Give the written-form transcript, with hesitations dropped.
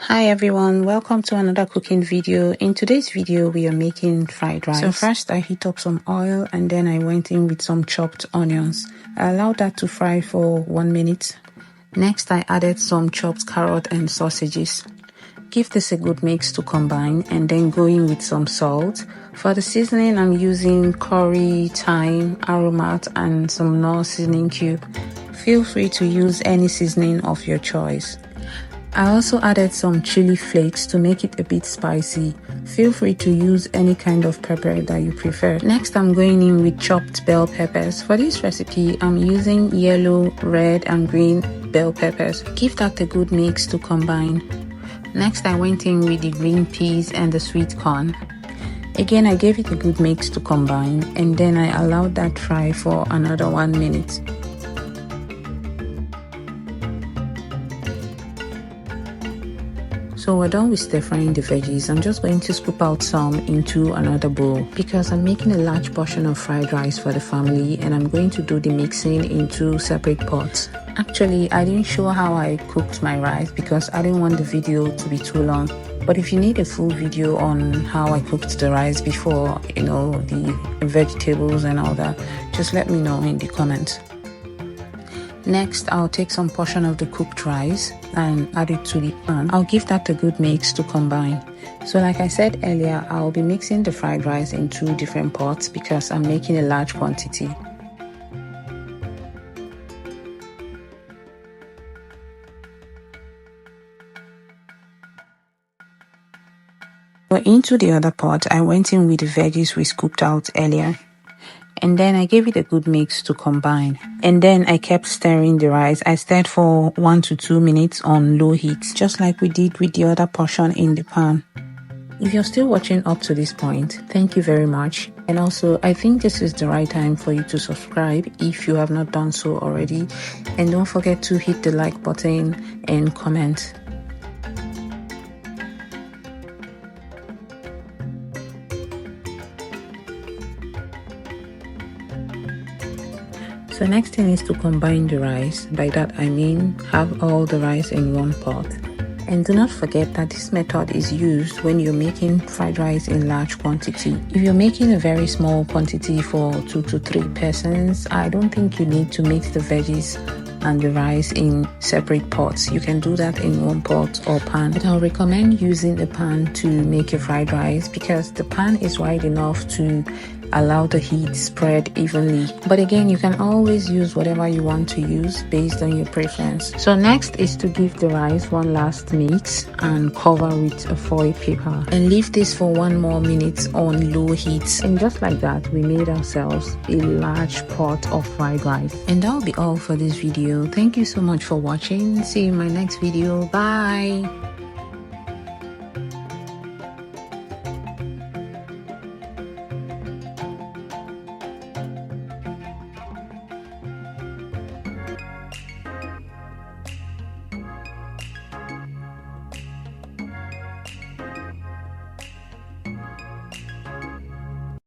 Hi everyone, welcome to another cooking video. In today's video we are making fried rice. So first I heat up some oil and then I went in with some chopped onions. I allowed that to fry for 1 minute. Next I added some chopped carrot and sausages. Give this a good mix to combine and then go in with some salt. For the seasoning I'm using curry, thyme, aroma and some Knorr seasoning cube. Feel free to use any seasoning of your choice. I also added some chili flakes to make it a bit spicy. Feel free to use any kind of pepper that you prefer. Next, I'm going in with chopped bell peppers. For this recipe, I'm using yellow, red, and green bell peppers. Give that a good mix to combine. Next, I went in with the green peas and the sweet corn. Again, I gave it a good mix to combine, and then I allowed that fry for another 1 minute. So we're done with stir frying the veggies. I'm just going to scoop out some into another bowl because I'm making a large portion of fried rice for the family and I'm going to do the mixing in 2 separate pots. Actually, I didn't show how I cooked my rice because I didn't want the video to be too long. But if you need a full video on how I cooked the rice before, the vegetables and all that, just let me know in the comments. Next, I'll take some portion of the cooked rice and add it to the pan. I'll give that a good mix to combine. So like I said earlier, I'll be mixing the fried rice in 2 different pots because I'm making a large quantity. So into the other pot, I went in with the veggies we scooped out earlier. And then I gave it a good mix to combine. And then I kept stirring the rice. I stirred for 1 to 2 minutes on low heat, just like we did with the other portion in the pan. If you're still watching up to this point, thank you very much. And also, I think this is the right time for you to subscribe if you have not done so already. And don't forget to hit the like button and comment. So next thing is to combine the rice. By that I mean have all the rice in one pot. And do not forget that this method is used when you're making fried rice in large quantity. If you're making a very small quantity for 2 to 3 persons, I don't think you need to mix the veggies and the rice in separate pots. You can do that in one pot or pan. But I'll recommend using a pan to make your fried rice because the pan is wide enough to allow the heat spread evenly. But again, you can always use whatever you want to use based on your preference. So next is to give the rice one last mix and cover with a foil paper and leave this for 1 more minute on low heat. And just like that, we made ourselves a large pot of fried rice. And that'll be all for this video. Thank you so much for watching. See you in my next video. Bye.